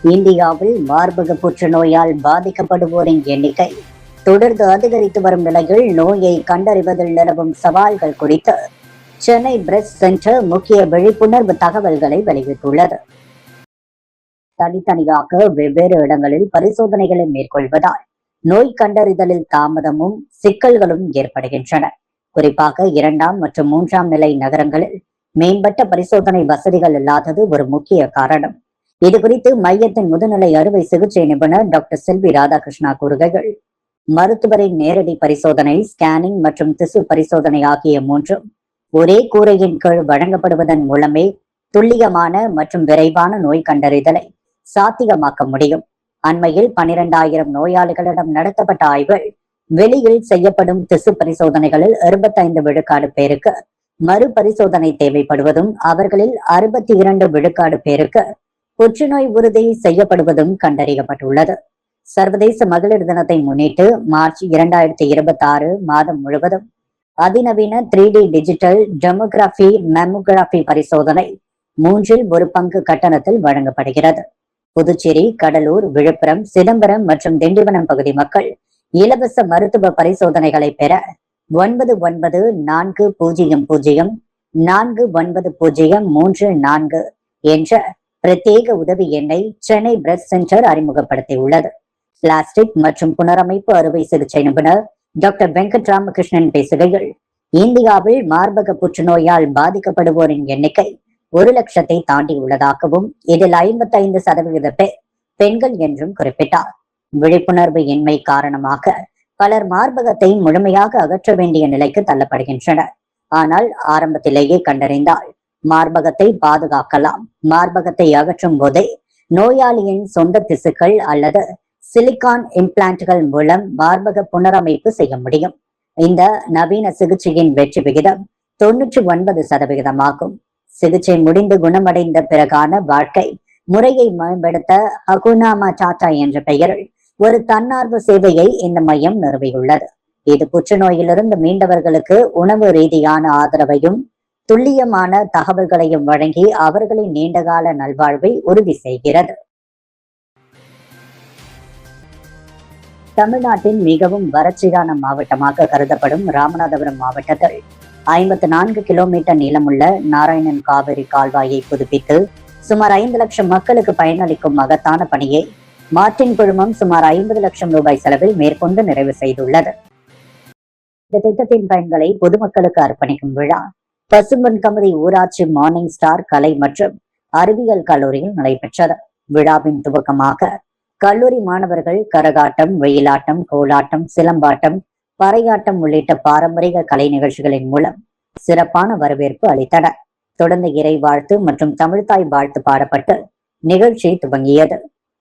இந்தியாவில் மார்பக புற்றுநோயால் பாதிக்கப்படுவோரின் எண்ணிக்கை தொடர்ந்து அதிகரித்து வரும் நிலையில் நோயை கண்டறிவதில் நிலவும் சவால்கள் குறித்து சென்னை பிரஸ்ட் சென்டர் முக்கிய விழிப்புணர்வு தகவல்களை வெளியிட்டுள்ளது. தனித்தனியாக வெவ்வேறு இடங்களில் பரிசோதனைகளை மேற்கொள்வதால் நோய் கண்டறிதலில் தாமதமும் சிக்கல்களும் ஏற்படுகின்றன. குறிப்பாக 2ஆம் மற்றும் 3ஆம் நிலை நகரங்களில் மேம்பட்ட பரிசோதனை வசதிகள் இல்லாதது ஒரு முக்கிய காரணம். இது குறித்து மையத்தின் முதுநிலை அறுவை சிகிச்சை நிபுணர் டாக்டர் செல்வி ராதாகிருஷ்ணா கூறுகையில், மருத்துவரின் நேரடி பரிசோதனை, ஸ்கேனிங் மற்றும் திசு பரிசோதனை ஆகிய மூன்றும் ஒரே கூரையின் கீழ் வழங்கப்படுவதன் மூலமே துல்லியமான மற்றும் விரைவான நோய் கண்டறிதலை சாத்தியமாக்க முடியும். அண்மையில் 12,000 நோயாளிகளிடம் நடத்தப்பட்ட ஆய்வில் வெளியில் செய்யப்படும் திசு பரிசோதனைகளில் 25 விழுக்காடு பேருக்கு மறுபரிசோதனை தேவைப்படுவதும், அவர்களில் 62 விழுக்காடு பேருக்கு புற்றுநோய் உறுதி செய்யப்படுவதும் கண்டறியப்பட்டுள்ளது. சர்வதேச மகளிர் தினத்தை முன்னிட்டு மார்ச் 2026 மாதம் முழுவதும் அதிநவீன 3D டிஜிட்டல் டெமோகிராபி மேமோகிராபி பரிசோதனை 1/3 கட்டணத்தில் வழங்கப்படுகிறது. புதுச்சேரி, கடலூர், விழுப்புரம், சிதம்பரம் மற்றும் திண்டிவனம் பகுதி மக்கள் இலவச மருத்துவ பரிசோதனைகளை பெற 9940049034 என்ற பிரத்யேக உதவி எண்ணை சென்னை பிரஸ்ட் சென்டர் அறிமுகப்படுத்தியுள்ளது. பிளாஸ்டிக் மற்றும் புனரமைப்பு அறுவை சிகிச்சை நிபுணர் டாக்டர் வெங்கட் ராமகிருஷ்ணன் பேசுகையில், இந்தியாவில் மார்பக புற்றுநோயால் பாதிக்கப்படுவோரின் எண்ணிக்கை 1 லட்சத்தை தாண்டியுள்ளதாகவும், இதில் 55% பேர் பெண்கள் என்றும் குறிப்பிட்டார். விழிப்புணர்வு இன்மை காரணமாக பலர் மார்பகத்தை முழுமையாக அகற்ற வேண்டிய நிலைக்கு தள்ளப்படுகின்றனர். ஆனால் ஆரம்பத்திலேயே கண்டறிந்தால் மார்பகத்தை பாதுகாக்கலாம். மார்பகத்தை அகற்றும் போதே நோயாளியின் சொந்த திசுக்கள் அல்லது சிலிகான் இம்ப்ளான்ட்கள் மூலம் மார்பக புனரமைப்பு செய்ய முடியும். இந்த நவீன சிகிச்சையின் வெற்றி விகிதம் 99% ஆகும். சிகிச்சை முடிந்து குணமடைந்த பிறகான வாழ்க்கை முறையை மேம்படுத்த ஹகுனா மடாடா என்ற பெயரில் ஒரு தன்னார்வ சேவையை இந்த மையம் நிறுவியுள்ளது. இது புற்றுநோயிலிருந்து மீண்டவர்களுக்கு உணவு ரீதியான ஆதரவையும் துல்லியமான தகவல்களையும் வழங்கி அவர்களின் நீண்டகால நல்வாழ்வை உறுதி செய்கிறது. தமிழ்நாட்டின் மிகவும் வறட்சியான மாவட்டமாக கருதப்படும் ராமநாதபுரம் மாவட்டத்தில் 54 கிலோமீட்டர் நீளமுள்ள நாராயணன் காவிரி கால்வாயை புதுப்பித்து சுமார் 5 லட்சம் மக்களுக்கு பயனளிக்கும் மகத்தான பணியை மார்டின் குழுமம் சுமார் 50 லட்சம் ரூபாய் செலவில் மேற்கொண்டு நிறைவு செய்துள்ளது. இந்த திட்டத்தின் பயன்களை பொதுமக்களுக்கு அர்ப்பணிக்கும் விழா பசும்பொன்கமதி ஊராட்சி மார்னிங் ஸ்டார் கலை மற்றும் அறிவியல் கல்லூரியில் நடைபெற்றது. விழாவின் துவக்கமாக கல்லூரி மாணவர்கள் கரகாட்டம், வெயிலாட்டம், கோலாட்டம், சிலம்பாட்டம், பறையாட்டம் உள்ளிட்ட பாரம்பரிய கலை நிகழ்ச்சிகளின் மூலம் சிறப்பான வரவேற்பு அளித்தனர். தொடர்ந்து இறை வாழ்த்து மற்றும் தமிழ்தாய் வாழ்த்து பாடப்பட்டு நிகழ்ச்சி துவங்கியது.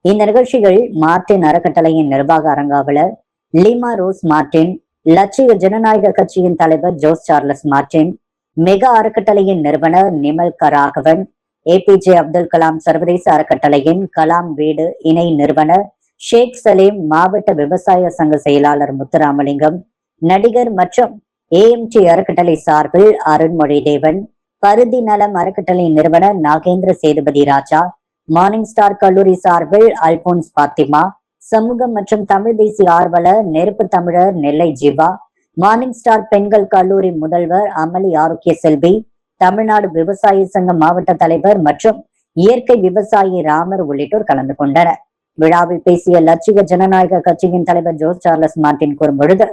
இந்த நிகழ்ச்சிகள் மார்டின் அறக்கட்டளையின் நிர்வாக அரங்காவலர் லீமா ரோஸ் மார்டின், லட்சிய ஜனநாயக கட்சியின் தலைவர் ஜோஸ் சார்லஸ் மார்டின், மெகா அறக்கட்டளையின் நிறுவனர் நிமல் கராகவன், APJ அப்துல் கலாம் சர்வதேச அறக்கட்டளையின் கலாம் வீடு இணை நிறுவனர் ஷேக் சலீம், மாவட்ட விவசாய சங்க செயலாளர் முத்துராமலிங்கம், நடிகர் மற்றும் AMT அறக்கட்டளை சார்பில் அருண்மொழி தேவன், பருதி நலம் அறக்கட்டளை நிறுவனர் நாகேந்திர சேதுபதி ராஜா, மார்னிங் ஸ்டார் கல்லூரி சார்பில் அல்போன்ஸ் பாத்திமா, சமூகம் மற்றும் தமிழ் தேசிய ஆர்வலர் நெருப்பு தமிழர் நெல்லை ஜீவா, மார்னிங் ஸ்டார் பெண்கள் கல்லூரி முதல்வர் அமளி ஆரோக்கிய செல்வி, தமிழ்நாடு விவசாய சங்க மாவட்ட தலைவர் மற்றும் இயற்கை விவசாயி ராமர் உள்ளிட்டோர் கலந்து கொண்டனர். விழாவில் பேசிய லட்சிய ஜனநாயக கட்சியின் தலைவர் ஜோஸ் சார்லஸ் மார்டின் கூறும் பொழுது,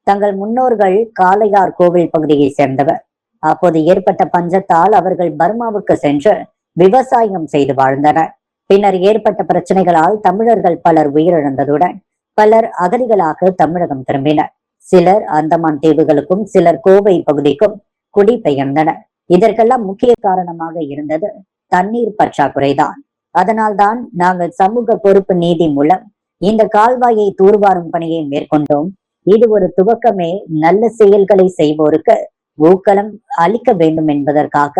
தங்கள் முன்னோர்கள் காளையார் கோவில் பகுதியை சேர்ந்தவர். அப்போது ஏற்பட்ட பஞ்சத்தால் அவர்கள் பர்மாவுக்கு சென்று விவசாயம் செய்து வாழ்ந்தனர். பின்னர் ஏற்பட்ட பிரச்சனைகளால் தமிழர்கள் பலர் உயிரிழந்ததுடன் பலர் அகதிகளாக தமிழகம் திரும்பினர். சிலர் அந்தமான் தீவுகளுக்கும் சிலர் கோவை பகுதிக்கும் குடிபெயர்ந்தனர். இதற்கெல்லாம் முக்கிய காரணமாக இருந்தது தண்ணீர் பற்றாக்குறைதான். அதனால்தான் நாங்கள் சமூக பொறுப்பு நீதி மூலம் இந்த கால்வாயை தூர்வாரும் பணியை மேற்கொண்டோம். இது ஒரு துவக்கமே. நல்ல செயல்களை செய்வோருக்கு ஊக்கலம் அளிக்க வேண்டும் என்பதற்காக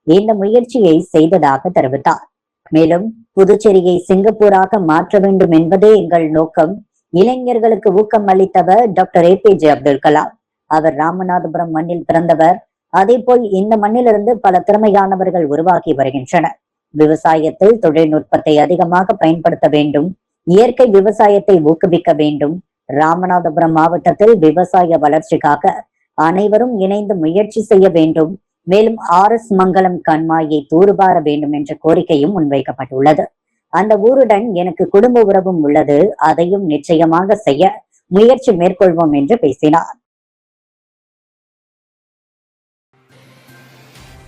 இந்த முயற்சியை செய்ததாக தெரிவித்தார். மேலும் புதுச்சேரியை சிங்கப்பூராக மாற்ற வேண்டும் என்பதே எங்கள் நோக்கம். இளைஞர்களுக்கு ஊக்கம் அளித்தவர் டாக்டர் APJ அப்துல் கலாம். அவர் ராமநாதபுரம் மண்ணில் பிறந்தவர். அதே போல் இந்த மண்ணிலிருந்து பல திறமையானவர்கள் உருவாகி வருகின்றனர். விவசாயத்தில் தொழில்நுட்பத்தை அதிகமாக பயன்படுத்த வேண்டும். இயற்கை விவசாயத்தை ஊக்குவிக்க வேண்டும். ராமநாதபுரம் மாவட்டத்தில் விவசாய வளர்ச்சிக்காக அனைவரும் இணைந்து முயற்சி செய்ய வேண்டும். மேலும் RS மங்கலம் கண்மாயை தூர்வார வேண்டும் என்ற கோரிக்கையும் முன்வைக்கப்பட்டுள்ளது. அந்த ஊருடன் எனக்கு குடும்ப உறவும் உள்ளது, அதையும் நிச்சயமாக செய்ய முயற்சி மேற்கொள்வோம் என்று பேசினார்.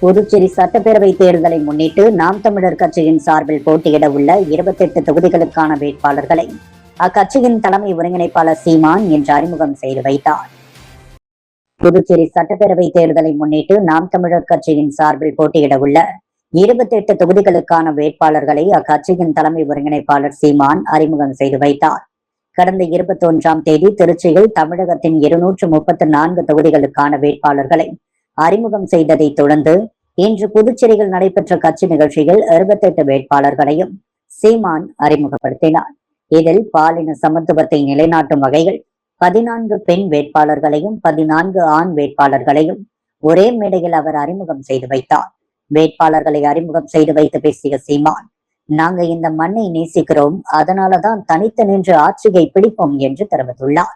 புதுச்சேரி சட்டப்பேரவை தேர்தலை முன்னிட்டு நாம் தமிழர் கட்சியின் சார்பில் போட்டியிட உள்ள 28 தொகுதிகளுக்கான வேட்பாளர்களை அக்கட்சியின் தலைமை ஒருங்கிணைப்பாளர் சீமான் இன்று அறிமுகம் செய்து வைத்தார். புதுச்சேரி சட்டப்பேரவை தேர்தலை முன்னிட்டு நாம் தமிழர் கட்சியின் சார்பில் போட்டியிட உள்ள 28 தொகுதிகளுக்கான வேட்பாளர்களை அக்கட்சியின் தலைமை ஒருங்கிணைப்பாளர் சீமான் அறிமுகம் செய்து வைத்தார். கடந்த 21ஆம் தேதி திருச்சியில் தமிழகத்தின் 234 தொகுதிகளுக்கான வேட்பாளர்களை அறிமுகம் செய்ததை தொடர்ந்து இன்று புதுச்சேரியில் நடைபெற்ற கட்சி நிகழ்ச்சியில் 28 வேட்பாளர்களையும் சீமான் அறிமுகப்படுத்தினார். இதில் பாலின சமத்துவத்தை நிலைநாட்டும் வகையில் 14 பெண் வேட்பாளர்களையும் 14 ஆண் வேட்பாளர்களையும் ஒரே மேடையில் அவர் அறிமுகம் செய்து வைத்தார். வேட்பாளர்களை அறிமுகம் செய்து வைத்து பேசிய சீமான், நாங்க இந்த மண்ணை நேசிக்கிறோம், அதனாலதான் தனித்து நின்று ஆட்சியை பிடிப்போம் என்று தெரிவித்துள்ளார்.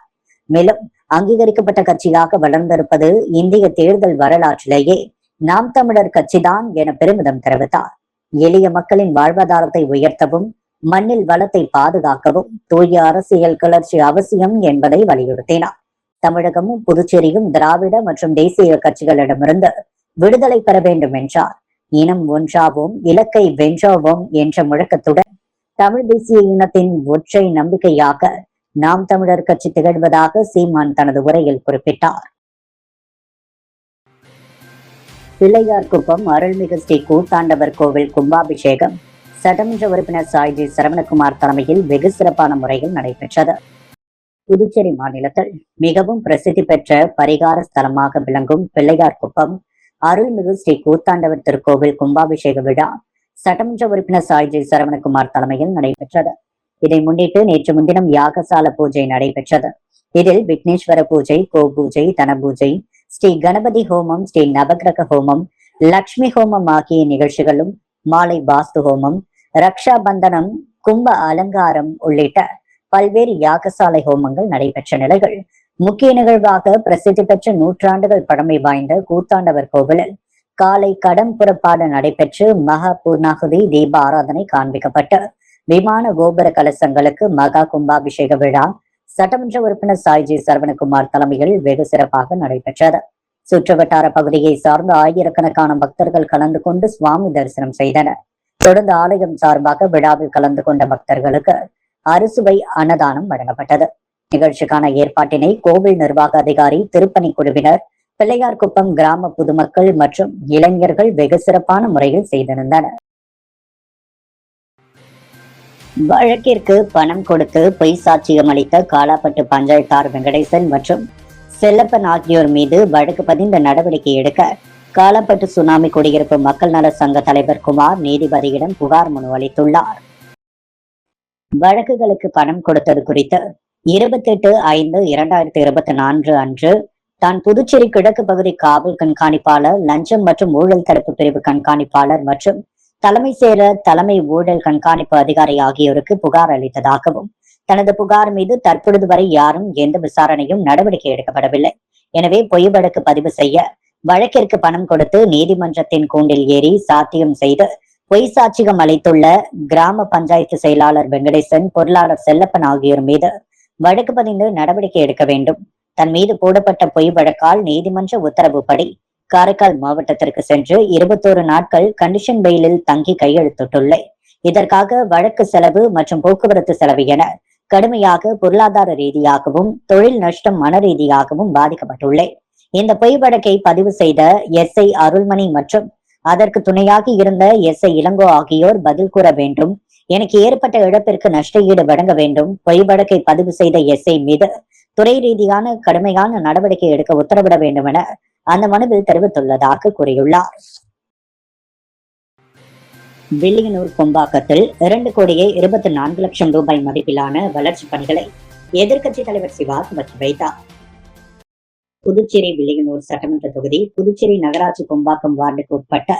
மேலும் அங்கீகரிக்கப்பட்ட கட்சியாக வளர்ந்திருப்பது இந்திய தேர்தல் வரலாற்றிலேயே நாம் தமிழர் கட்சிதான் என பெருமிதம் தெரிவித்தார். எளிய மக்களின் வாழ்வாதாரத்தை உயர்த்தவும் மண்ணில் வளத்தை பாதுகாக்கவும் தூய அரசியல் கிளர்ச்சி அவசியம் என்பதை வலியுறுத்தினார். தமிழகமும் புதுச்சேரியும் திராவிட மற்றும் தேசிய கட்சிகளிடமிருந்து விடுதலை பெற வேண்டும் என்றார். இனம் ஒன்றாவோம், இலக்கை வென்றாவோம் என்ற முழக்கத்துடன் தமிழ் தேசிய இனத்தின் ஒற்றை நம்பிக்கையாக நாம் தமிழர் கட்சி திகழ்வதாக சீமான் தனது உரையில் குறிப்பிட்டார். பிள்ளையார்குப்பம் அருள்மிகு ஸ்ரீ கூத்தாண்டவர் கோவில் கும்பாபிஷேகம் சட்டமன்ற உறுப்பினர் சாய்ஜி சரவணகுமார் தலைமையில் வெகு சிறப்பான முறையில் நடைபெற்றது. புதுச்சேரி மாநிலத்தில் மிகவும் பிரசித்தி பெற்ற பரிகார ஸ்தலமாக விளங்கும் பிள்ளையார்குப்பம் அருள்மிகு ஸ்ரீ கூத்தாண்டவர் திருக்கோவில் கும்பாபிஷேக விழா சட்டமன்ற உறுப்பினர் சாய்ஜி சரவணகுமார் தலைமையில் நடைபெற்றது. இதை முன்னிட்டு நேற்று முன்தினம் யாகசால பூஜை நடைபெற்றது. இதில் விக்னேஸ்வர பூஜை, கோபூஜை, தனபூஜை, ஸ்ரீ கணபதி ஹோமம், ஸ்ரீ நவகிரக ஹோமம், லட்சுமி ஹோமம் ஆகிய நிகழ்ச்சிகளும், மாலை வாஸ்து ஹோமம், ரக்ஷா பந்தனம், கும்ப அலங்காரம் உள்ளிட்ட பல்வேறு யாகசாலை ஹோமங்கள் நடைபெற்ற நிலைகள் முக்கிய நிகழ்வாக பிரசித்தி பெற்ற 100 ஆண்டுகள் பழமை வாய்ந்த கூத்தாண்டவர் கோவிலில் காலை கடம் புறப்பாடு நடைபெற்று மகா பூர்ணாகுதி தீப ஆராதனை காண்பிக்கப்பட்டு விமான கோபுர கலசங்களுக்கு மகா கும்பாபிஷேக விழா சட்டமன்ற உறுப்பினர் சாய்ஜி சரவணகுமார் தலைமையில் வெகு சிறப்பாக நடைபெற்றது. சுற்றுவட்டார பகுதியை சார்ந்த ஆயிரக்கணக்கான பக்தர்கள் கலந்து கொண்டு சுவாமி தரிசனம் செய்தனர். தொடர்ந்து ஆலயம் சார்பாக விழாவில் கலந்து கொண்ட பக்தர்களுக்கு அறுசுவை அன்னதானம் வழங்கப்பட்டது. நிகழ்ச்சிக்கான ஏற்பாட்டினை கோவில் நிர்வாக அதிகாரி, திருப்பணி குழுவினர், பிள்ளையார்குப்பம் கிராம பொதுமக்கள் மற்றும் இளைஞர்கள் வெகு சிறப்பான முறையில் செய்திருந்தனர். வழக்கிற்கு பணம் கொடுத்து பொய் சாட்சியம் அளித்த காலாப்பட்டு பஞ்சாயத்தார் வெங்கடேசன் மற்றும் செல்லப்பன் ஆகியோர் மீது வழக்கு பதிந்த நடவடிக்கை எடுக்க காலாப்பட்டு சுனாமி குடியிருப்பு மக்கள் நல சங்க தலைவர் குமார் நீதிபதியிடம் புகார் மனு அளித்துள்ளார். வழக்குகளுக்கு பணம் கொடுத்தது குறித்து 28/5/2024 அன்று தான் புதுச்சேரி கிழக்கு பகுதி காவல் கண்காணிப்பாளர், லஞ்சம் மற்றும் ஊழல் தடுப்பு பிரிவு கண்காணிப்பாளர் மற்றும் தலைமை செயலர், தலைமை ஊழல் கண்காணிப்பு அதிகாரி ஆகியோருக்கு புகார் அளித்ததாகவும், தனது புகார் மீது தற்பொழுது வரை யாரும் எந்த விசாரணையும் நடவடிக்கை எடுக்கப்படவில்லை. எனவே பொய் வழக்கு பதிவு செய்ய வழக்கிற்கு பணம் கொடுத்து நீதிமன்றத்தின் கூண்டில் ஏறி சாத்தியம் செய்து பொய் சாட்சியம் அளித்துள்ள கிராம பஞ்சாயத்து செயலாளர் வெங்கடேசன், பொருளாளர் செல்லப்பன் ஆகியோர் மீது வழக்கு பதிந்து நடவடிக்கை எடுக்க வேண்டும். தன் மீது போடப்பட்ட பொய் வழக்கால் நீதிமன்ற உத்தரவுப்படி காரைக்கால் மாவட்டத்திற்கு சென்று 21 நாட்கள் கண்டிஷன் பெயிலில் தங்கி கையெழுத்திட்டுள்ளேன். இதற்காக வழக்கு செலவு மற்றும் போக்குவரத்து செலவு என கடுமையாக பொருளாதார ரீதியாகவும் தொழில் நஷ்டம் மன ரீதியாகவும் பாதிக்கப்பட்டுள்ளேன். இந்த பொய் வழக்கை பதிவு செய்த SI அருள்மணி மற்றும் அதற்கு துணையாகி இருந்த SI இளங்கோ ஆகியோர் பதில் கூற வேண்டும். எனக்கு ஏற்பட்ட இழப்பிற்கு நஷ்ட ஈடு வழங்க வேண்டும். பொய் வழக்கை பதிவு செய்த SI மீது துறை ரீதியான கடுமையான நடவடிக்கை எடுக்க உத்தரவிட வேண்டும் என அந்த மனுவில் தெரிவித்துள்ளதாக கூறியுள்ளார். வில்லியனூர் கொம்பாக்கத்தில் 2,24,00,000 ரூபாய் மதிப்பிலான வளர்ச்சி பணிகளை எதிர்க்கட்சி தலைவர் சிவா துவக்கி வைத்தார். புதுச்சேரி வில்லியனூர் சட்டமன்ற தொகுதி புதுச்சேரி நகராட்சி கொம்பாக்கம் வார்டுக்கு உட்பட்ட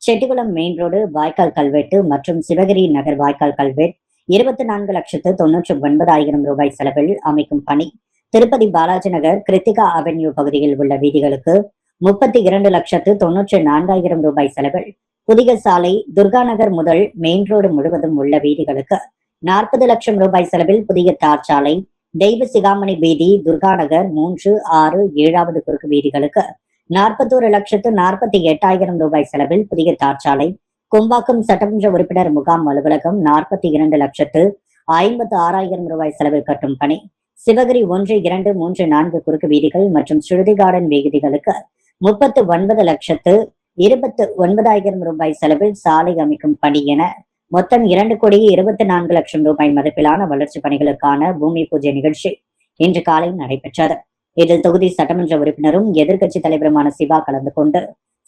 செட்டிகுளம் மெயின் ரோடு வாய்க்கால் கல்வெட்டு மற்றும் சிவகிரி நகர் வாய்க்கால் கல்வெட் 24,99,000 ரூபாய் செலவில் அமைக்கும் பணி. திருப்பதி பாலாஜி நகர் கிருத்திகா அவென்யூ பகுதியில் உள்ள வீதிகளுக்கு 32,94,000 ரூபாய் செலவில் புதிய சாலை. துர்கா நகர் முதல் மெயின் ரோடு முழுவதும் உள்ள வீதிகளுக்கு 40 லட்சம் ரூபாய் செலவில் புதிய தார் சாலை. தெய்வ சிகாமணி வீதி, துர்கா நகர் 3, 6, 7வது குறுக்கு வீதிகளுக்கு 41,48,000 ரூபாய் செலவில் புதிய தார் சாலை. கும்பாக்கம் சட்டமன்ற உறுப்பினர் முகாம் அலுவலகம் 42,56,000 ரூபாய் செலவில் கட்டும் பணி. சிவகிரி 1, 2, 3, 4 குறுக்கு வீதிகள் மற்றும் ஸ்ருதி கார்டன் வீதிகளுக்கு 39,29,000 ரூபாய் செலவில் சாலை அமைக்கும் பணி என மொத்தம் 2,24,00,000 ரூபாய் மதிப்பிலான வளர்ச்சி பணிகளுக்கான பூமி பூஜை நிகழ்ச்சி இன்று காலை நடைபெற்றது. இதில் தொகுதி சட்டமன்ற உறுப்பினரும் எதிர்க்கட்சி தலைவருமான சிவா கலந்து கொண்டு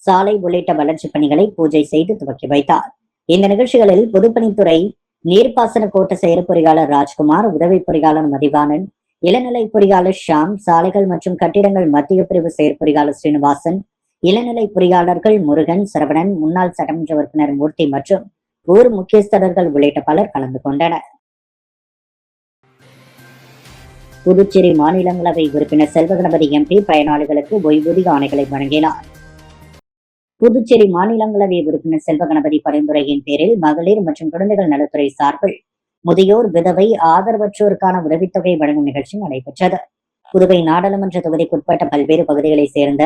சாலை உள்ளிட்ட வளர்ச்சி பணிகளை பூஜை செய்து துவக்கி வைத்தார். இந்த நிகழ்ச்சிகளில் பொதுப்பணித்துறை நீர்ப்பாசன கோட்ட செயற் பொறியாளர் ராஜ்குமார், உதவி பொறியாளர் மதிவாணன், இளநிலை பொறியாளர் ஷாம், சாலைகள் மற்றும் கட்டிடங்கள் மத்திய பிரிவு செயற்பொறியாளர் ஸ்ரீனிவாசன், இளநிலை பொறியாளர்கள் முருகன், சரவணன், முன்னாள் சட்டமன்ற உறுப்பினர் மூர்த்தி மற்றும் ஊர் முக்கியஸ்தர்கள் உள்ளிட்ட பலர் கலந்து கொண்டனர். புதுச்சேரி மாநிலங்களவை உறுப்பினர் செல்வகணபதி எம்பி பயனாளிகளுக்கு ஓய்வூதிய ஆணைகளை வழங்கினார். புதுச்சேரி மாநிலங்களவை உறுப்பினர் செல்வகணபதி பரிந்துரையின் பேரில் மகளிர் மற்றும் குழந்தைகள் நலத்துறை சார்பில் முதியோர், விதவை, ஆதரவற்றோருக்கான உதவித்தொகை வழங்கும் நிகழ்ச்சி நடைபெற்றது. புதுவை நாடாளுமன்ற தொகுதிக்குட்பட்ட பல்வேறு பகுதிகளைச் சேர்ந்த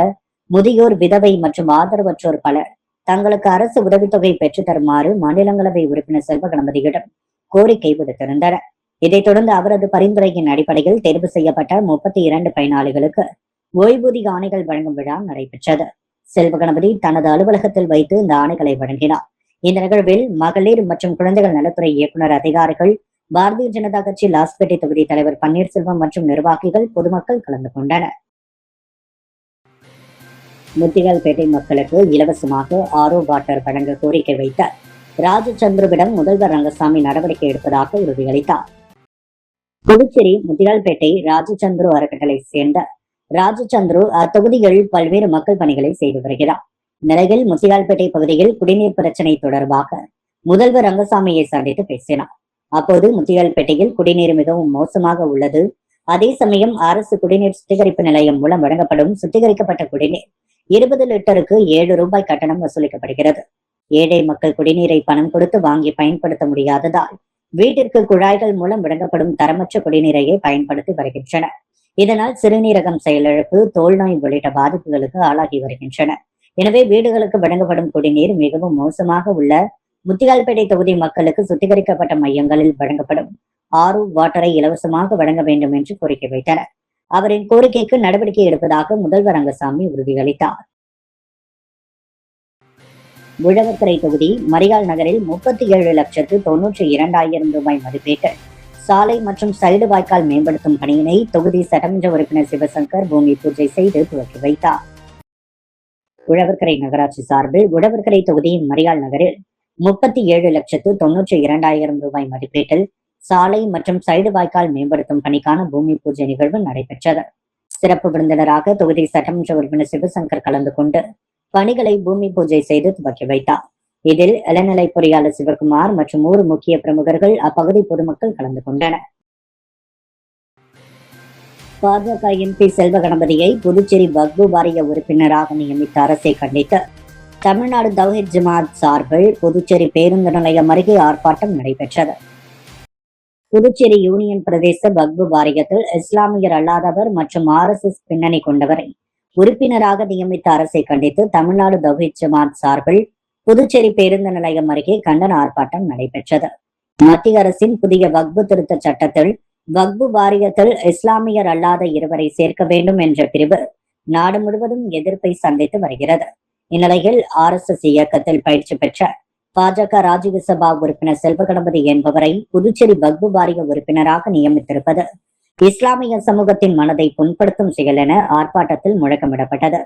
முதியோர், விதவை மற்றும் ஆதரவற்றோர் பலர் தங்களுக்கு அரசு உதவித்தொகை பெற்றுத் தருமாறு மாநிலங்களவை உறுப்பினர் செல்வகணபதியிடம் கோரிக்கை விடுத்திருந்தனர். இதைத் தொடர்ந்து அவரது பரிந்துரையின் அடிப்படையில் தேர்வு செய்யப்பட்ட 32 பயனாளிகளுக்கு ஓய்வூதிய ஆணைகள் வழங்கும் விழா நடைபெற்றது. செல்வகணபதி தனது அலுவலகத்தில் வைத்து இந்த ஆணைகளை வழங்கினார். இந்த நிகழ்வில் மகளிர் மற்றும் குழந்தைகள் நலத்துறை இயக்குநர், அதிகாரிகள், பாரதிய ஜனதா கட்சி லாஸ்பேட்டை தொகுதி தலைவர் பன்னீர்செல்வம் மற்றும் நிர்வாகிகள், பொதுமக்கள் கலந்து கொண்டனர். முத்தியால்பேட்டை மக்களுக்கு இலவசமாக ஆரோ வாட்டர் வழங்க கோரிக்கை வைத்த ராஜச்சந்திருவிடம் முதல்வர் ரங்கசாமி நடவடிக்கை எடுப்பதாக உறுதியளித்தார். புதுச்சேரி முத்தியால்பேட்டை ராஜச்சந்திரு அறக்கட்டளை சேர்ந்த ராஜச்சந்திரு அத்தொகுதியில் பல்வேறு மக்கள் பணிகளை செய்து வருகிறார். நிலையில் முத்தியால்பேட்டை பகுதியில் குடிநீர் பிரச்சனை தொடர்பாக முதல்வர் ரங்கசாமியை சந்தித்து பேசினார். அப்போது முத்தியால்பேட்டையில் குடிநீர் மிகவும் மோசமாக உள்ளது. அதே சமயம் அரசு குடிநீர் சுத்திகரிப்பு நிலையம் மூலம் வழங்கப்படும் சுத்திகரிக்கப்பட்ட குடிநீர் 20 லிட்டருக்கு 7 ரூபாய் கட்டணம் வசூலிக்கப்படுகிறது. ஏழை மக்கள் குடிநீரை பணம் கொடுத்து வாங்கி பயன்படுத்த முடியாததால் வீட்டிற்கு குழாய்கள் மூலம் வழங்கப்படும் தரமற்ற குடிநீரையே பயன்படுத்தி வருகின்றனர். இதனால் சிறுநீரகம் செயலிழப்பு, தோல் நோய் உள்ளிட்ட பாதிப்புகளுக்கு ஆளாகி வருகின்றனர். எனவே வீடுகளுக்கு வழங்கப்படும் குடிநீர் மிகவும் மோசமாக உள்ள முத்தியால்பேட்டை தொகுதி மக்களுக்கு சுத்திகரிக்கப்பட்ட மையங்களில் வழங்கப்படும் ஆரோ வாட்டரை இலவசமாக வழங்க வேண்டும் என்று கோரிக்கை வைத்தனர். அவரின் கோரிக்கைக்கு நடவடிக்கை எடுப்பதாக முதல்வர் ரங்கசாமி உறுதியளித்தார். உழவர்கரை தொகுதி மரியாள் நகரில் 37,92,000 ரூபாய் மதிப்பீட்டில் சாலை மற்றும் சைடு வாய்க்கால் மேம்படுத்தும் பணியினை தொகுதி சட்டமன்ற உறுப்பினர் சிவசங்கர் பூமி பூஜை செய்து துவக்கி வைத்தார். உழவர்கரை நகராட்சி சார்பில் உழவர்கரை தொகுதி மரியாள் நகரில் 37,92,000 ரூபாய் மதிப்பீட்டில் சாலை மற்றும் சைடு வாய்க்கால் மேம்படுத்தும் பணிக்கான பூமி பூஜை நிகழ்வு நடைபெற்றது. சிறப்பு விருந்தினராக தொகுதி சட்டமன்ற உறுப்பினர் சிவசங்கர் கலந்து கொண்டு பணிகளை பூமி பூஜை செய்து துவக்கி வைத்தார். இதில் இளநிலை பொறியாளர் சிவகுமார் மற்றும் ஊர் முக்கிய பிரமுகர்கள், அப்பகுதி பொதுமக்கள் கலந்து கொண்டனர். பாஜக எம்பி செல்வகணபதியை புதுச்சேரி வக்பு வாரிய உறுப்பினராக நியமித்த அரசை கண்டித்து தமிழ்நாடு தௌஹீத் ஜமாத் சார்பில் புதுச்சேரி பேருந்து நிலையம் அருகே ஆர்ப்பாட்டம் நடைபெற்றது. புதுச்சேரி யூனியன் பிரதேச வக்பு வாரியத்தில் இஸ்லாமியர் அல்லாதவர் மற்றும் RSS பின்னணி கொண்டவரை உறுப்பினராக நியமித்த அரசை கண்டித்து தமிழ்நாடு தௌஹீத் ஜமாத் சார்பில் புதுச்சேரி பேருந்து நிலையம் அருகே கண்டன ஆர்ப்பாட்டம் நடைபெற்றது. மத்திய அரசின் புதிய வக்பு திருத்த சட்டத்தில் வக்பு வாரியத்தில் இஸ்லாமியர் அல்லாத இருவரை சேர்க்க வேண்டும் என்ற பிரிவு நாடு முழுவதும் எதிர்ப்பை சந்தித்து வருகிறது. இந்நிலையில் RSS இயக்கத்தில் பயிற்சி பெற்ற பாஜக ராஜ்யசபா உறுப்பினர் செல்வகணபதி என்பவரை புதுச்சேரி வக்பு வாரிய உறுப்பினராக நியமித்திருப்பது இஸ்லாமிய சமூகத்தின் மனதை புண்படுத்தும் செயல் என ஆர்ப்பாட்டத்தில் முழக்கமிடப்பட்டது.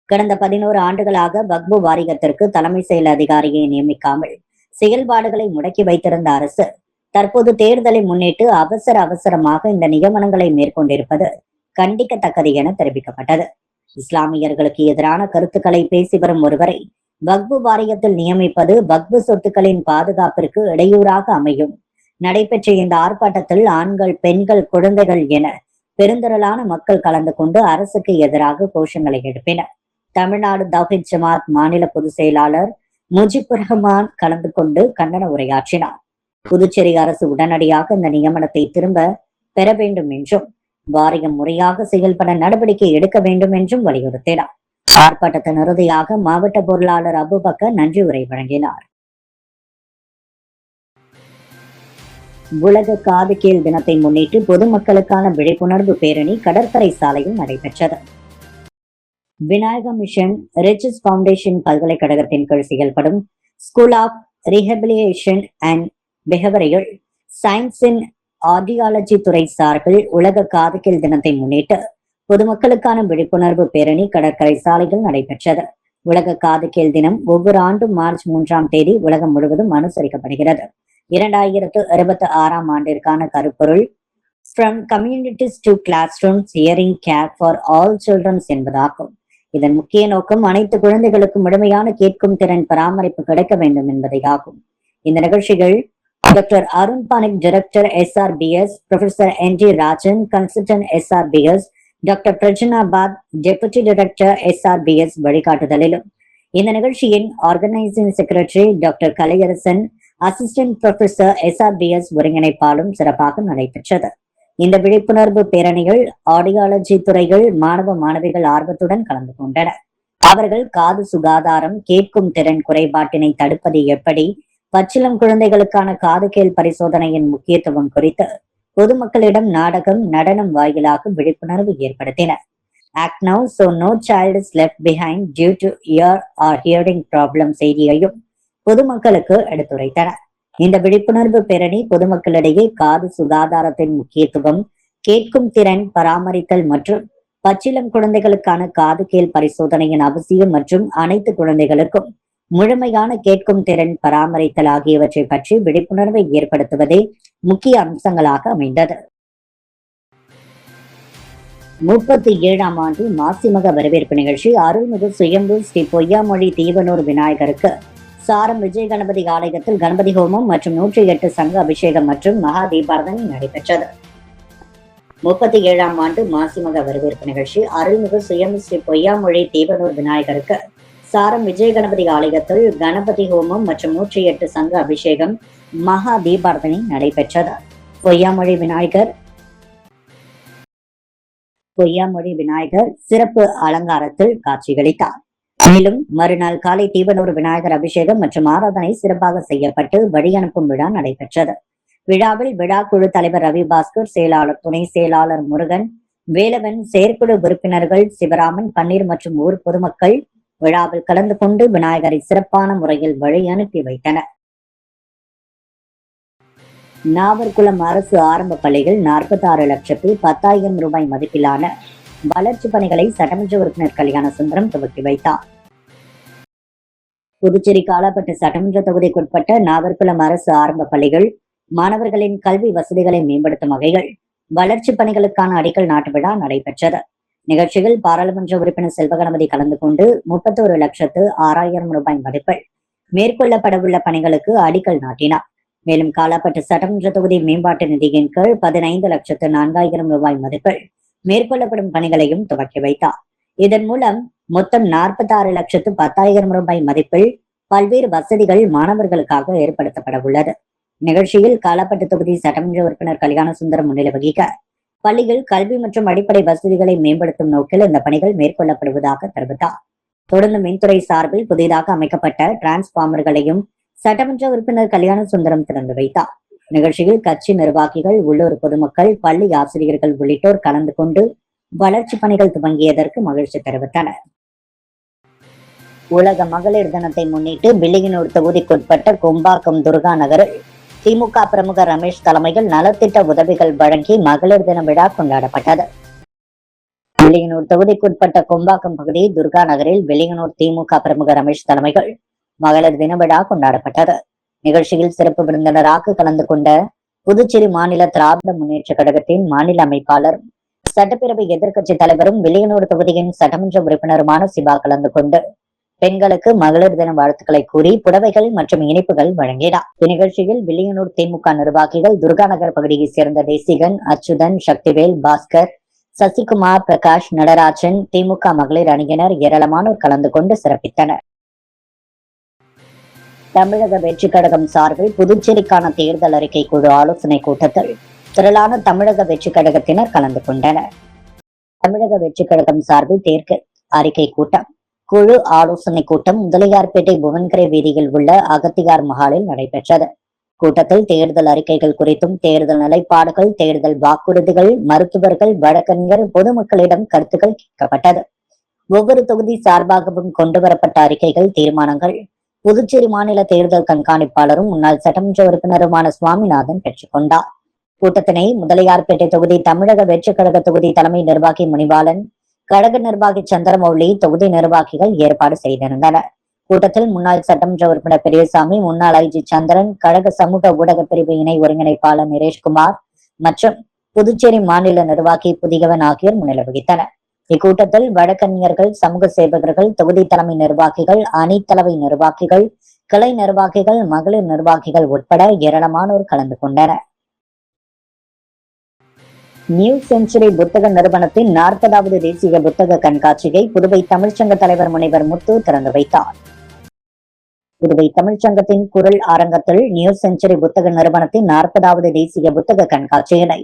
கடந்த 11 ஆண்டுகளாக வக்பு வாரியத்திற்கு தலைமை செயல் அதிகாரியை நியமிக்காமல் செயல்பாடுகளை முடக்கி வைத்திருந்த அரசு தற்போது தேர்தலை முன்னிட்டு அவசரமாக இந்த நியமனங்களை மேற்கொண்டிருப்பது கண்டிக்கத்தக்கது என தெரிவிக்கப்பட்டது. இஸ்லாமியர்களுக்கு எதிரான கருத்துக்களை பேசி வரும் ஒருவரை வக்பு வாரியத்தில் நியமிப்பது வக்பு சொத்துக்களின் பாதுகாப்பிற்கு இடையூறாக அமையும். நடைபெற்ற இந்த ஆர்ப்பாட்டத்தில் ஆண்கள், பெண்கள், குழந்தைகள் என பெருந்திரளான மக்கள் கலந்து கொண்டு அரசுக்கு எதிராக கோஷங்களை எழுப்பினர். தமிழ்நாடு தவ்ஹீத் ஜமாத் மாநில பொதுச் செயலாளர் முஜிபுர் ரஹ்மான் கலந்து கொண்டு கண்டன உரையாற்றினார். புதுச்சேரி அரசு உடனடியாக இந்த நியமனத்தை திரும்ப பெற வேண்டும் என்றும் வாரியம் முறையாக செயல்பட நடவடிக்கை எடுக்க வேண்டும் என்றும் வலியுறுத்தினார். ஆர்ப்பாட்டத்தின் இறுதியாக மாவட்ட பொருளாளர் அபுபக்கர் நன்றி உரை வழங்கினார். உலக காதுகேள் தினத்தை முன்னிட்டு பொதுமக்களுக்கான விழிப்புணர்வு பேரணி கடற்கரை சாலையில் நடைபெற்றது. விநாயக மிஷன் ரிச்சஸ் பவுண்டேஷன் பல்கலைக்கழகத்தின் கீழ் செயல்படும் ஸ்கூல் ஆஃப் ரீஹபிலியேஷன் அண்ட் பிஹேவியரல் சயின்ஸின் ஆர்டியாலஜி துறை சார்பில் உலக காதுகேள் தினத்தை முன்னிட்டு பொதுமக்களுக்கான விழிப்புணர்வு பேரணி கடற்கரை சாலையில் நடைபெற்றது. உலக காதுகேள் தினம் ஒவ்வொரு ஆண்டும் மார்ச் 3ஆம் தேதி உலகம் முழுவதும் அனுசரிக்கப்படுகிறது. 2026ஆம் ஆண்டிற்கான கருப்பொருள் from communities to classrooms hearing care for all childrens என்பதாகும். இதன் முக்கிய நோக்கம் அனைத்து குழந்தைகளுக்கும் முழுமையான கேட்கும் திறன் பராமரிப்பு கிடைக்க வேண்டும் என்பதையாகும். இந்த நிகழ்ச்சிகள் doctor Arun Panik, director SRBS, professor ND Rajan, consultant SRBS, doctor Prajanabad, deputy director SRBS வழிகாட்டுதலிலும், இந்த நிகழ்ச்சியின் organizing secretary doctor Kalaiyarasan, assistant professor SRBS ஒருங்கிணைப்பாலும் சிறப்பாக நடைபெற்றது. இந்த விழிப்புணர்வு பேரணிகள் ஆடியாலஜி துறைகள் மாணவ மாணவிகள் ஆர்வத்துடன் கலந்து கொண்டனர். அவர்கள் காது சுகாதாரம், கேட்கும் திறன் குறைபாட்டினை தடுப்பது எப்படி, பச்சிளம் குழந்தைகளுக்கான காதுகேள் பரிசோதனையின் முக்கியத்துவம் குறித்து பொதுமக்களிடம் நாடகம், நடனம் வாயிலாக விழிப்புணர்வு ஏற்படுத்தினர். Act now so no child is left behind due to ear or hearing problem செய்தியையும் பொதுமக்களுக்கு எடுத்துரைத்தனர். இந்த விழிப்புணர்வு பேரணி பொதுமக்களிடையே காது சுகாதாரத்தின் முக்கியத்துவம், கேட்கும் திறன் பராமரித்தல் மற்றும் பச்சிளம் குழந்தைகளுக்கான காதுகேள் பரிசோதனையின் அவசியம் மற்றும் அனைத்து குழந்தைகளுக்கும் முழுமையான கேட்கும் திறன் பராமரித்தல் ஆகியவற்றை பற்றி விழிப்புணர்வை ஏற்படுத்துவதே முக்கிய அம்சங்களாக அமைந்தது. 37ஆம் ஆண்டு மாசிமக வரவேற்பு நிகழ்ச்சி அருள்மிகு சுயம்பு ஸ்ரீ பொய்யாமொழி தீவனூர் விநாயகருக்கு சாரம் விஜய கணபதி ஆலயத்தில் கணபதி ஹோமம் மற்றும் 108 சங்க அபிஷேகம் மற்றும் மகா தீபாரதனை நடைபெற்றது. 37ஆம் ஆண்டு மாசிமக வரவேற்பு நிகழ்ச்சி அருள்மிகு சுயம்பு ஸ்ரீ பொய்யாமொழி தீவனூர் விநாயகருக்கு சாரம் விஜய கணபதி ஆலயத்தில் கணபதி ஹோமம் மற்றும் 108 சங்க அபிஷேகம் மகா தீபாரதனை நடைபெற்றது. பொய்யாமொழி விநாயகர் சிறப்பு அலங்காரத்தில் காட்சியளித்தார். மேலும் மறுநாள் காலை தீவனூர் விநாயகர் அபிஷேகம் மற்றும் ஆராதனை சிறப்பாக செய்யப்பட்டு வழி அனுப்பும் விழா நடைபெற்றது. விழாவில் விழாக்குழு தலைவர் ரவி பாஸ்கர், செயலாளர், துணை செயலாளர் முருகன், வேலவன், செயற்குழு உறுப்பினர்கள் சிவராமன், பன்னீர் மற்றும் ஊர் பொதுமக்கள் விழாவில் கலந்து கொண்டு விநாயகரை சிறப்பான முறையில் வழி அனுப்பி வைத்தனர். நாவர்குளம் அரசு ஆரம்ப பள்ளிகள் 46,10,000 ரூபாய் மதிப்பிலான வளர்ச்சி பணிகளை சட்டமன்ற உறுப்பினர் கல்யாண சுந்தரம் துவக்கி வைத்தார். புதுச்சேரி காலாப்பட்டு சட்டமன்ற தொகுதிக்குட்பட்ட நாவர்குளம் அரசு ஆரம்ப பள்ளிகள் மாணவர்களின் கல்வி வசதிகளை மேம்படுத்தும் வகைகள் வளர்ச்சி பணிகளுக்கான அடிக்கல் நாட்டு விழா நடைபெற்றது. நிகழ்ச்சியில் பாராளுமன்ற உறுப்பினர் செல்வகணபதி கலந்து கொண்டு 31,06,000 ரூபாய் மதிப்பில் மேற்கொள்ளப்படவுள்ள பணிகளுக்கு அடிக்கல் நாட்டினார். மேலும் காலாப்பட்டு சட்டமன்ற தொகுதி மேம்பாட்டு நிதியின் கீழ் 15,04,000 ரூபாய் மதிப்பில் மேற்கொள்ளப்படும் பணிகளையும் துவக்கி வைத்தார். இதன் மூலம் மொத்தம் 46,10,000 ரூபாய் மதிப்பில் பல்வேறு வசதிகள் மாணவர்களுக்காக ஏற்படுத்தப்பட உள்ளது. நிகழ்ச்சியில் காலாப்பட்டு தொகுதி சட்டமன்ற உறுப்பினர் கல்யாண சுந்தரம் முன்னிலை வகிக்க பள்ளிகள் கல்வி மற்றும் அடிப்படை வசதிகளை மேம்படுத்தும் நோக்கில் இந்த பணிகள் மேற்கொள்ளப்படுவதாக தெரிவித்தார். தொடர்ந்து மின்துறை சார்பில் புதிதாக அமைக்கப்பட்ட டிரான்ஸ்பார்மர்களையும் சட்டமன்ற உறுப்பினர் கல்யாண சுந்தரம் திறந்து வைத்தார். நிகழ்ச்சியில் கட்சி நிர்வாகிகள், உள்ளூர் பொதுமக்கள், பள்ளி ஆசிரியர்கள் உள்ளிட்டோர் கலந்து கொண்டு வளர்ச்சி பணிகள் துவங்கியதற்கு மகிழ்ச்சி தெரிவித்தனர். உலக மகளிர் தினத்தை முன்னிட்டு பில்லியனூர் தொகுதிக்குட்பட்ட கொம்பாக்கம் துர்கா நகரில் திமுக பிரமுகர் ரமேஷ் தலைமையில் நலத்திட்ட உதவிகள் வழங்கி மகளிர் தின விழா கொண்டாடப்பட்டது. பில்லியனூர் தொகுதிக்குட்பட்ட கொம்பாக்கம் பகுதி துர்கா நகரில் பில்லியனூர் திமுக பிரமுகர் ரமேஷ் தலைமையில் மகளிர் தின விழா கொண்டாடப்பட்டது. நிகழ்ச்சியில் சிறப்பு விருந்தினராக கலந்து கொண்ட புதுச்சேரி மாநில திராவிட முன்னேற்ற கழகத்தின் மாநில அமைப்பாளர், சட்டப்பேரவை எதிர்க்கட்சி தலைவரும் வில்லியனூர் தொகுதியின் சட்டமன்ற உறுப்பினருமான சிவா கலந்து கொண்டு பெண்களுக்கு மகளிர் தின வாழ்த்துக்களை கூறி புடவைகள் மற்றும் இனிப்புகள் வழங்கினார். இந்நிகழ்ச்சியில் வில்லியனூர் திமுக நிர்வாகிகள், துர்காநகர் பகுதியைச் சேர்ந்த தேசிகன், அச்சுதன், சக்திவேல், பாஸ்கர், சசிகுமார், பிரகாஷ், நடராஜன், திமுக மகளிர் அணியினர் ஏராளமானோர் கலந்து கொண்டு சிறப்பித்தனர். தமிழக வெற்றிக் கழகம் சார்பில் புதுச்சேரிக்கான தேர்தல் அறிக்கை குழு ஆலோசனை கூட்டத்தில் திரளான தமிழக வெற்றிக் கழகத்தினர் கலந்து கொண்டனர். தமிழக வெற்றிக் கழகம் சார்பில் தேர்தல் அறிக்கை கூட்டம் குழு ஆலோசனை கூட்டம் முதலியார்பேட்டை புவன்கரை வீதியில் உள்ள அகத்தியார் மஹாலில் நடைபெற்றது. கூட்டத்தில் தேர்தல் அறிக்கைகள் குறித்தும், தேர்தல் நிலைப்பாடுகள், தேர்தல் வாக்குறுதிகள், மருத்துவர்கள், வழக்கறிஞர், பொதுமக்களிடம் கருத்துக்கள் கேட்கப்பட்டது. ஒவ்வொரு தொகுதி சார்பாகவும் கொண்டுவரப்பட்ட அறிக்கைகள், தீர்மானங்கள் புதுச்சேரி மாநில தேர்தல் கண்காணிப்பாளரும் முன்னாள் சட்டமன்ற உறுப்பினருமான சுவாமிநாதன் பெற்றுக் கொண்டார். கூட்டத்தினை முதலியார்பேட்டை தொகுதி தமிழக வெற்றிக் கழக தொகுதி தலைமை நிர்வாகி முனிபாலன், கழக நிர்வாகி சந்திரமௌலி, தொகுதி நிர்வாகிகள் ஏற்பாடு செய்திருந்தனர். கூட்டத்தில் முன்னாள் சட்டமன்ற உறுப்பினர் பெரியசாமி, முன்னாள் ஐஜி சந்திரன், கழக சமூக ஊடக பிரிவு இணை ஒருங்கிணைப்பாளர் நிரேஷ்குமார் மற்றும் புதுச்சேரி மாநில நிர்வாகி புதியவன் ஆகியோர் முன்னிலை வகித்தனர். இக்கூட்டத்தில் வழக்கறிஞர்கள், சமூக சேவகர்கள், தொகுதி தலைமை நிர்வாகிகள், அணி தலைமை நிர்வாகிகள், கிளை நிர்வாகிகள், மகளிர் நிர்வாகிகள் உட்பட ஏராளமானோர் கலந்து கொண்டனர். நியூ செஞ்சுரி புத்தக நிறுவனத்தின் 40வது தேசிய புத்தக கண்காட்சியை புதுவை தமிழ்ச்சங்க தலைவர் முனைவர் முத்து திறந்து வைத்தார். புதுவை தமிழ்ச்சங்கத்தின் குரல் அரங்கத்தில் நியூ செஞ்சுரி புத்தக நிறுவனத்தின் 40வது தேசிய புத்தக கண்காட்சியினை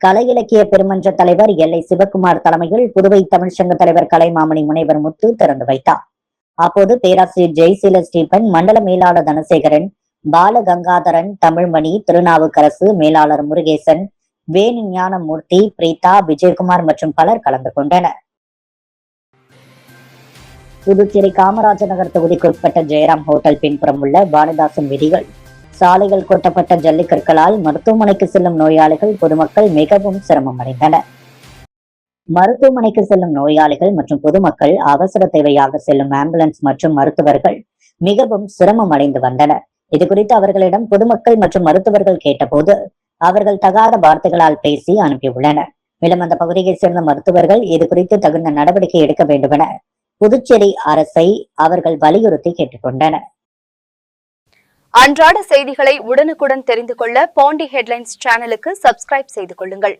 கலை இலக்கிய பெருமன்ற தலைவர் எல்லை சிவகுமார் தலைமையில் புதுவை தமிழ்ச்சங்க தலைவர் கலைமாமணி முனைவர் முத்து திறந்து வைத்தார். அப்போது பேராசிரியர் ஜெய்சீல ஸ்டீபன், மண்டல மேலாளர் தனசேகரன், பாலகங்காதரன், தமிழ்மணி, திருநாவுக்கரசு, மேலாளர் முருகேசன், வேணு ஞானமூர்த்தி, பிரீதா, விஜயகுமார் மற்றும் பலர் கலந்து கொண்டனர். புதுச்சேரி காமராஜர் நகர் தொகுதிக்குட்பட்ட ஜெயராம் ஹோட்டல் பின்புறம் உள்ள வாணிதாசன் வீதிகள் சாலைகள் கொட்டப்பட்ட ஜல்லிக்கற்களால் மருத்துவமனைக்கு செல்லும் நோயாளிகள், பொதுமக்கள் மிகவும் சிரமம் அடைந்தனர். மருத்துவமனைக்கு செல்லும் நோயாளிகள் மற்றும் பொதுமக்கள், அவசர தேவையாக செல்லும் ஆம்புலன்ஸ் மற்றும் மருத்துவர்கள் மிகவும் சிரமம் அடைந்து வந்தனர். இதுகுறித்து அவர்களிடம் பொதுமக்கள் மற்றும் மருத்துவர்கள் கேட்டபோது அவர்கள் தகாத வார்த்தைகளால் பேசி அனுப்பியுள்ளனர். மேலும் அந்த பகுதியைச் சேர்ந்த மருத்துவர்கள் இது குறித்து தகுந்த நடவடிக்கை எடுக்க வேண்டும் என புதுச்சேரி அரசை அவர்கள் வலியுறுத்தி கேட்டுக்கொண்டனர். அன்றாட செய்திகளை உடனுக்குடன் தெரிந்து கொள்ள பாண்டி ஹெட்லைன்ஸ் சேனலுக்கு சப்ஸ்கிரைப் செய்து கொள்ளுங்கள்.